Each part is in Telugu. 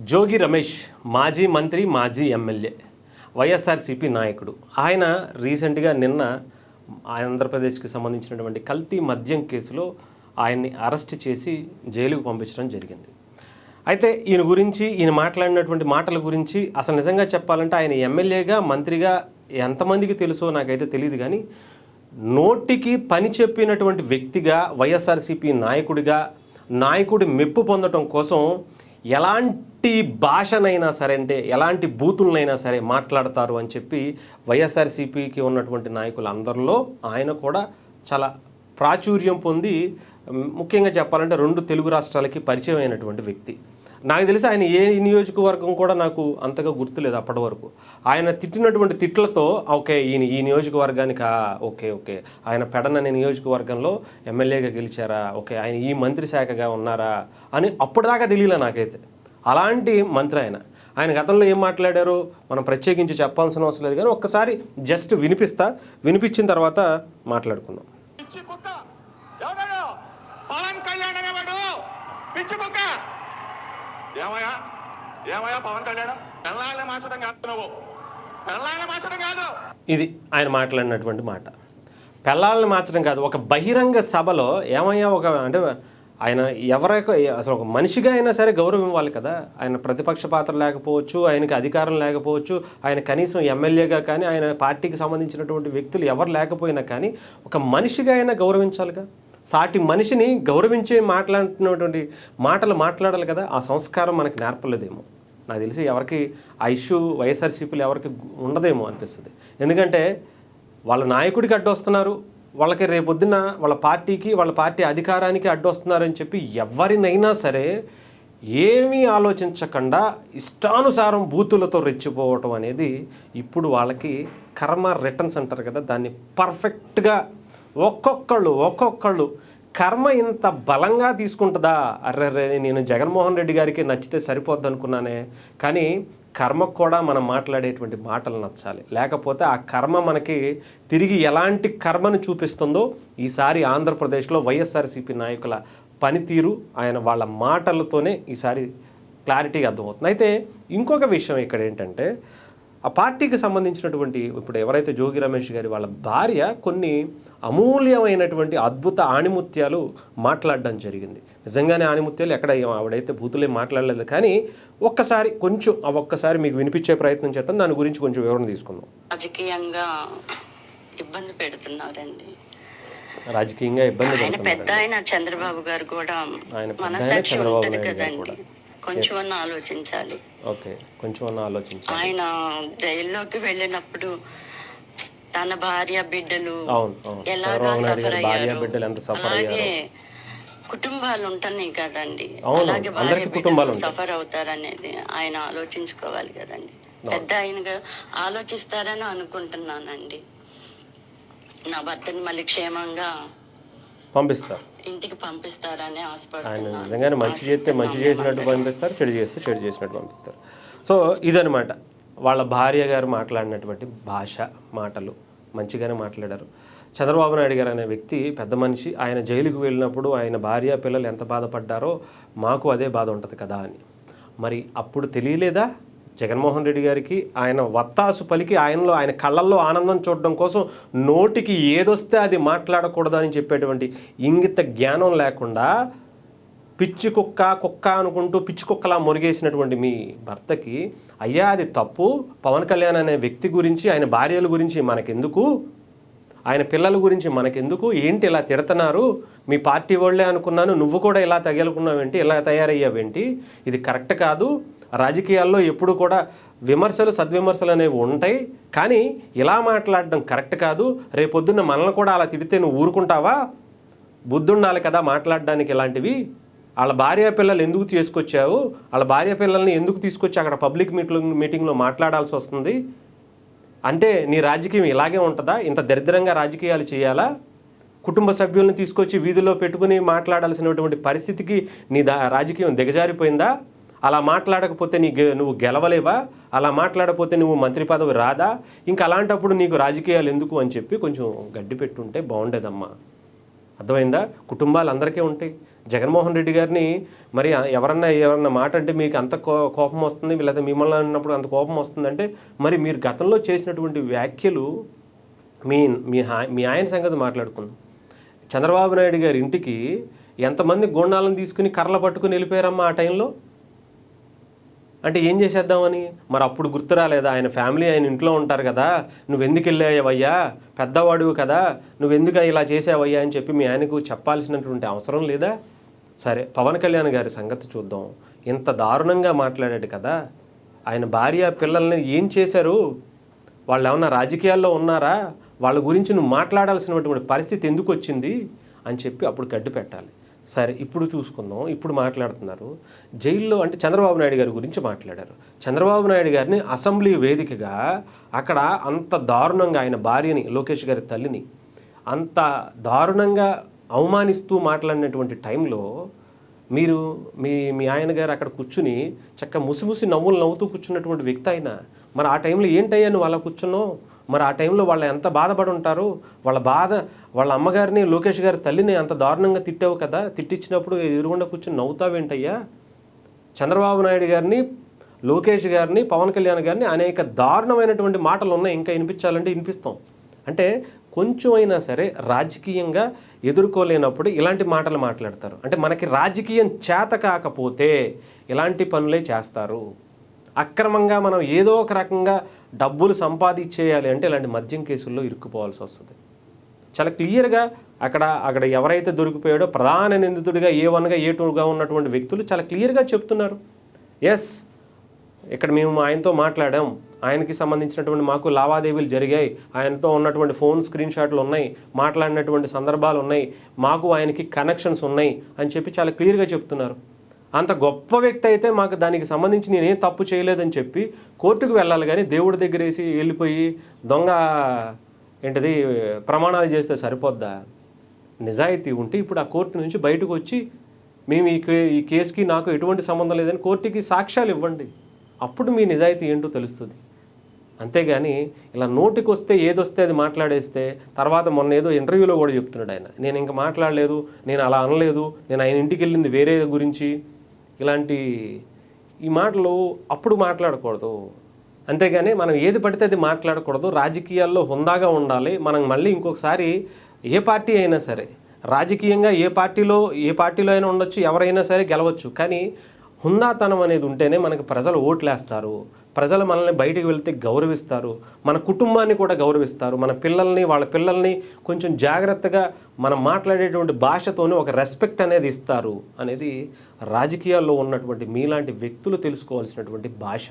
జోగి రమేష్ మాజీ మంత్రి, మాజీ ఎమ్మెల్యే, వైఎస్ఆర్సీపీ నాయకుడు. ఆయన రీసెంట్గా నిన్న ఆంధ్రప్రదేశ్కి సంబంధించినటువంటి కల్తీ మద్యం కేసులో ఆయన్ని అరెస్ట్ చేసి జైలుకు పంపించడం జరిగింది. అయితే ఈయన మాట్లాడినటువంటి మాటల గురించి అసలు నిజంగా చెప్పాలంటే ఆయన ఎమ్మెల్యేగా, మంత్రిగా ఎంతమందికి తెలుసో నాకైతే తెలియదు. కానీ నోటికి పని చెప్పినటువంటి వ్యక్తిగా, వైఎస్ఆర్సీపీ నాయకుడిగా, నాయకుడి మెప్పు పొందడం కోసం ఎలాంటి భాషనైనా సరే, అంటే ఎలాంటి బూతులనైనా సరే మాట్లాడతారు అని చెప్పి వైఎస్ఆర్సీపీకి ఉన్నటువంటి నాయకులందరిలో ఆయన కూడా చాలా ప్రాచుర్యం పొంది, ముఖ్యంగా చెప్పాలంటే 2 తెలుగు రాష్ట్రాలకి పరిచయం అయినటువంటి వ్యక్తి. నాకు తెలిసి ఆయన ఏ నియోజకవర్గం కూడా నాకు అంతగా గుర్తులేదు అప్పటి వరకు. ఆయన తిట్టినటువంటి తిట్లతో ఓకే ఈయన ఈ నియోజకవర్గానికి ఓకే ఆయన పెడననే నియోజకవర్గంలో ఎమ్మెల్యేగా గెలిచారా, ఓకే ఆయన ఈ మంత్రి శాఖగా ఉన్నారా అని అప్పటిదాకా తెలియలే నాకైతే. అలాంటి మంత్రి ఆయన గతంలో ఏం మాట్లాడారో మనం ప్రత్యేకించి చెప్పాల్సిన అవసరం లేదు. కానీ ఒక్కసారి జస్ట్ వినిపించిన తర్వాత మాట్లాడుకుందాం. ఇది ఆయన మాట్లాడినటువంటి మాట. పెళ్ళాలను మార్చడం కాదు, ఒక బహిరంగ సభలో ఏమయ్యా అంటే ఆయన ఎవరైనా అసలు ఒక మనిషిగా అయినా సరే గౌరవం ఇవ్వాలి కదా. ఆయన ప్రతిపక్ష పాత్ర లేకపోవచ్చు, ఆయనకి అధికారం లేకపోవచ్చు, ఆయన కనీసం ఎమ్మెల్యేగా కానీ, ఆయన పార్టీకి సంబంధించినటువంటి వ్యక్తులు ఎవరు లేకపోయినా కానీ ఒక మనిషిగా అయినా గౌరవించాలిగా. సాటి మనిషిని గౌరవించే మాట్లాడుతున్నటువంటి మాటలు మాట్లాడాలి కదా. ఆ సంస్కారం మనకి నేర్పలేదేమో. నాకు తెలిసి ఎవరికి ఆ ఇష్యూ వైఎస్ఆర్సీపీలు ఎవరికి ఉండదేమో అనిపిస్తుంది. ఎందుకంటే వాళ్ళ నాయకుడికి అడ్డొస్తున్నారు, వాళ్ళకి రేపొద్దున వాళ్ళ పార్టీకి, వాళ్ళ పార్టీ అధికారానికి అడ్డొస్తున్నారని చెప్పి ఎవరినైనా సరే ఏమీ ఆలోచించకుండా ఇష్టానుసారం బూతులతో రెచ్చిపోవటం అనేది ఇప్పుడు వాళ్ళకి కర్మ రిటర్న్స్ అంటారు కదా, దాన్ని పర్ఫెక్ట్గా ఒక్కొక్కళ్ళు కర్మ ఇంత బలంగా తీసుకుంటుందా, అర్రే నేను జగన్మోహన్ రెడ్డి గారికి నచ్చితే సరిపోద్ది అనుకున్నానే. కానీ కర్మకు కూడా మనం మాట్లాడేటువంటి మాటలు నచ్చాలి, లేకపోతే ఆ కర్మ మనకి తిరిగి ఎలాంటి కర్మను చూపిస్తుందో ఈసారి ఆంధ్రప్రదేశ్లో వైఎస్ఆర్సీపీ నాయకుల పనితీరు, వాళ్ళ మాటలతోనే ఈసారి క్లారిటీగా అర్థమవుతుంది. అయితే ఇంకొక విషయం ఇక్కడ ఏంటంటే, ఆ పార్టీకి సంబంధించినటువంటి ఇప్పుడు ఎవరైతే జోగి రమేష్ గారి వాళ్ళ భార్య కొన్ని అమూల్యమైనటువంటి అద్భుత ఆణిముత్యాలు మాట్లాడడం జరిగింది. నిజంగానే ఆణిముత్యాలు ఎక్కడ ఆవిడైతే బూతులేం మాట్లాడలేదు. కానీ ఒక్కసారి మీకు వినిపించే ప్రయత్నం చేద్దాం, దాని గురించి కొంచెం వివరణ తీసుకుందాం. రాజకీయంగా ఇబ్బంది పెడుతున్నారండి. రాజకీయంగా ఇబ్బంది పెద్ద ఆయన చంద్రబాబు గారు కూడా మనసాక్షి ఉంటది కదండి, కొంచెం ఆలోచించాలి. ఆయన జైల్లోకి వెళ్ళినప్పుడు తన భార్య బిడ్డలు ఎలాగా సఫర్ అయ్యారు, అలాగే కుటుంబాలు ఉంటున్నాయి కదండి, అలాగే భార్య బిడ్డలు సఫర్ అవుతారనేది ఆయన ఆలోచించుకోవాలి కదండి. పెద్ద ఆయనగా ఆలోచిస్తారని అనుకుంటున్నానండి. నా భర్తని మళ్ళీ క్షేమంగా పంపిస్తారు, ఇంటికి పంపిస్తారని ఆశపడుతున్నాను. నిజంగానే మంచి చేస్తే మంచి చేసినట్టు పంపిస్తారు, చెడు చేస్తే చెడు చేసినట్టు పంపిస్తారు. సో ఇదనమాట వాళ్ళ భార్య గారు మాట్లాడినటువంటి భాష, మాటలు మంచిగానే మాట్లాడారు. చంద్రబాబు నాయుడు గారు అనే వ్యక్తి పెద్ద మనిషి, ఆయన జైలుకు వెళ్ళినప్పుడు ఆయన భార్య పిల్లలు ఎంత బాధపడ్డారో మాకు అదే బాధ ఉంటుంది కదా అని. మరి అప్పుడు తెలియలేదా జగన్మోహన్ రెడ్డి గారికి? ఆయన వత్తాసు పలికి ఆయన కళ్ళల్లో ఆనందం చూడడం కోసం నోటికి ఏదొస్తే అది మాట్లాడకూడదు అని చెప్పేటువంటి ఇంగిత జ్ఞానం లేకుండా పిచ్చి కుక్క అనుకుంటూ పిచ్చి కుక్కలా మురిగేసినటువంటి మీ భర్తకి అయ్యా అది తప్పు, పవన్ కళ్యాణ్ అనే వ్యక్తి గురించి, ఆయన భార్యల గురించి మనకెందుకు, ఆయన పిల్లల గురించి మనకెందుకు, ఏంటి ఇలా తిడుతున్నారు, మీ పార్టీ వాళ్ళే అనుకున్నాను, నువ్వు కూడా ఇలా తగలుకున్నావేంటి, ఇలా తయారయ్యావేంటి, ఇది కరెక్ట్ కాదు. రాజకీయాల్లో ఎప్పుడు కూడా విమర్శలు సద్విమర్శలు అనేవి ఉంటాయి, కానీ ఇలా మాట్లాడడం కరెక్ట్ కాదు. రేపొద్దున్న మనల్ని కూడా అలా తిడితే నువ్వు ఊరుకుంటావా? బుద్ధుండాలి కదా మాట్లాడడానికి ఇలాంటివి. వాళ్ళ భార్య పిల్లలు ఎందుకు తీసుకొచ్చావు, వాళ్ళ భార్య పిల్లల్ని ఎందుకు తీసుకొచ్చి అక్కడ పబ్లిక్ మీటింగ్లో మాట్లాడాల్సి వస్తుంది అంటే నీ రాజకీయం ఇలాగే ఉంటుందా? ఇంత దరిద్రంగా రాజకీయాలు చేయాలా? కుటుంబ సభ్యులను తీసుకొచ్చి వీధిలో పెట్టుకుని మాట్లాడాల్సినటువంటి పరిస్థితికి నీ రాజకీయం దిగజారిపోయిందా? అలా మాట్లాడకపోతే నువ్వు గెలవలేవా? అలా మాట్లాడకపోతే నువ్వు మంత్రి పదవి రాదా? ఇంకా అలాంటప్పుడు నీకు రాజకీయాలు ఎందుకు అని చెప్పి కొంచెం గడ్డి పెట్టుంటే బాగుండేదమ్మా. అర్థమైందా? కుటుంబాలు అందరికీ ఉంటాయి. జగన్మోహన్ రెడ్డి గారిని మరి ఎవరన్నా మాట అంటే మీకు అంత కోపం వస్తుంది, లేదా మిమ్మల్ని అన్నప్పుడు అంత కోపం వస్తుందంటే మరి మీరు గతంలో చేసినటువంటి వ్యాఖ్యలు మీ మీ ఆయన సంగతి మాట్లాడుకుందాం. చంద్రబాబు నాయుడు గారి ఇంటికి ఎంతమంది గుండాలను తీసుకుని కర్రలు పట్టుకుని వెళ్ళిపోయారమ్మా ఆ టైంలో? అంటే ఏం చేసేద్దామని? మరి అప్పుడు గుర్తు రాలేదా? ఆయన ఫ్యామిలీ ఆయన ఇంట్లో ఉంటారు కదా, నువ్వెందుకు వెళ్ళావయ్యా, పెద్దవాడువు కదా, నువ్వెందుకు ఇలా చేసావయ్యా అని చెప్పి మీ ఆయనకు చెప్పాల్సినటువంటి అవసరం లేదా? సరే, పవన్ కళ్యాణ్ గారి సంగతి చూద్దాం. ఇంత దారుణంగా మాట్లాడాడు కదా, ఆయన భార్య పిల్లల్ని ఏం చేశారు? వాళ్ళు ఏమన్నా రాజకీయాల్లో ఉన్నారా? వాళ్ళ గురించి నువ్వు మాట్లాడాల్సినటువంటి పరిస్థితి ఎందుకు వచ్చింది అని చెప్పి అప్పుడు గడ్డు పెట్టాలి. సరే, ఇప్పుడు చూసుకుందాం. ఇప్పుడు మాట్లాడుతున్నారు జైల్లో అంటే చంద్రబాబు నాయుడు గారి గురించి మాట్లాడారు. చంద్రబాబు నాయుడు గారిని అసెంబ్లీ వేదికగా అక్కడ అంత దారుణంగా ఆయన భార్యని, లోకేష్ గారి తల్లిని అంత దారుణంగా అవమానిస్తూ మాట్లాడినటువంటి టైంలో మీరు మీ ఆయన గారు అక్కడ కూర్చుని ముసిముసి నవ్వులు నవ్వుతూ కూర్చున్నటువంటి వ్యక్తి ఆయన. మరి ఆ టైంలో ఏంటయ్యా నువ్వు అలా కూర్చున్నావు? మరి ఆ టైంలో వాళ్ళు ఎంత బాధపడి ఉంటారు? వాళ్ళ అమ్మగారిని, లోకేష్ గారి తల్లిని అంత దారుణంగా తిట్టావు కదా, తిట్టించినప్పుడు ఎదురుగుండా కూర్చొని నవ్వుతావేంటయ్యా? చంద్రబాబు నాయుడు గారిని, లోకేష్ గారిని, పవన్ కళ్యాణ్ గారిని అనేక దారుణమైనటువంటి మాటలు ఉన్నాయి, ఇంకా వినిపించాలంటే వినిపిస్తాం. అంటే కొంచెం అయినా సరే రాజకీయంగా ఎదుర్కోలేనప్పుడు ఇలాంటి మాటలు మాట్లాడతారు. అంటే మనకి రాజకీయం చేత కాకపోతే ఇలాంటి పనులే చేస్తారు. అక్రమంగా మనం ఏదో ఒక రకంగా డబ్బులు సంపాదించేయాలి అంటే ఇలాంటి మద్యం కేసుల్లో ఇరుక్కుపోవాల్సి వస్తుంది. చాలా క్లియర్గా అక్కడ ఎవరైతే దొరికిపోయాడో ప్రధాన నిందితుడిగా A1గా A2గా ఉన్నటువంటి వ్యక్తులు చాలా క్లియర్గా చెప్తున్నారు. ఎస్, ఇక్కడ మేము ఆయనతో మాట్లాడాం, ఆయనకి సంబంధించినటువంటి మాకు లావాదేవీలు జరిగాయి, ఆయనతో ఉన్నటువంటి ఫోన్ స్క్రీన్ షాట్లు ఉన్నాయి, మాట్లాడినటువంటి సందర్భాలు ఉన్నాయి, మాకు ఆయనకి కనెక్షన్స్ ఉన్నాయి అని చెప్పి చాలా క్లియర్గా చెప్తున్నారు. అంత గొప్ప వ్యక్తి అయితే మాకు దానికి సంబంధించి నేనేం తప్పు చేయలేదని చెప్పి కోర్టుకు వెళ్ళాలి, కానీ దేవుడి దగ్గర వేసి వెళ్ళిపోయి దొంగ ఏంటిది ప్రమాణాలు చేస్తే సరిపోద్దా? నిజాయితీ ఉంటే ఇప్పుడు ఆ కోర్టు నుంచి బయటకు వచ్చి మేము ఈ కేసుకి నాకు ఎటువంటి సంబంధం లేదని కోర్టుకి సాక్ష్యాలు ఇవ్వండి, అప్పుడు మీ నిజాయితీ ఏంటో తెలుస్తుంది. అంతేగాని ఇలా నోటికి వస్తే ఏదొస్తే అది మాట్లాడేస్తే తర్వాత మొన్న ఏదో ఇంటర్వ్యూలో కూడా చెప్తున్నాడు ఆయన, నేను ఇంకా మాట్లాడలేదు, నేను అలా అనలేదు, నేను ఆయన ఇంటికి వెళ్ళింది వేరే గురించి, ఇలాంటి ఈ మాటలు అప్పుడు మాట్లాడకూడదు. అంతేగాని మనం ఏది పడితే అది మాట్లాడకూడదు. రాజకీయాల్లో హుందాగా ఉండాలి. మనం మళ్ళీ ఇంకొకసారి ఏ పార్టీ అయినా సరే రాజకీయంగా ఏ పార్టీలో అయినా ఉండొచ్చు, ఎవరైనా సరే గెలవచ్చు, కానీ హుందాతనం అనేది ఉంటేనే మనకి ప్రజలు ఓట్లేస్తారు, ప్రజలు మనల్ని బయటికి వెళ్తే గౌరవిస్తారు, మన కుటుంబాన్ని కూడా గౌరవిస్తారు, వాళ్ళ పిల్లల్ని కొంచెం జాగ్రత్తగా మనం మాట్లాడేటువంటి భాషతోనే ఒక రెస్పెక్ట్ అనేది ఇస్తారు అనేది రాజకీయాల్లో ఉన్నటువంటి మీలాంటి వ్యక్తులు తెలుసుకోవాల్సినటువంటి భాష.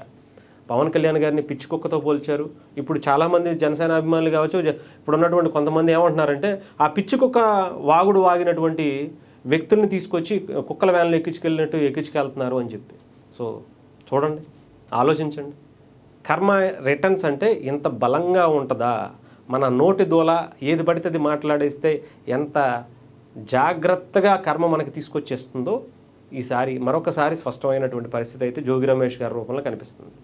పవన్ కళ్యాణ్ గారిని పిచ్చి కుక్కతో పోల్చారు. ఇప్పుడు చాలామంది జనసేన అభిమానులు కావచ్చు, ఇప్పుడు ఉన్నటువంటి కొంతమంది ఏమంటున్నారంటే ఆ పిచ్చి కుక్క వాగినటువంటి వ్యక్తుల్ని తీసుకొచ్చి కుక్కల వ్యాన్లు ఎక్కించుకెళ్తున్నారు అని చెప్పి. సో చూడండి, ఆలోచించండి. కర్మ రిటర్న్స్ అంటే ఇంత బలంగా ఉంటుందా? మన నోటి దూల ఏది పడితే అది మాట్లాడేస్తే ఎంత జాగ్రత్తగా కర్మ మనకి తీసుకొచ్చేస్తుందో ఈసారి మరొకసారి స్పష్టమైనటువంటి పరిస్థితి అయితే జోగి రమేష్ గారి రూపంలో కనిపిస్తుంది.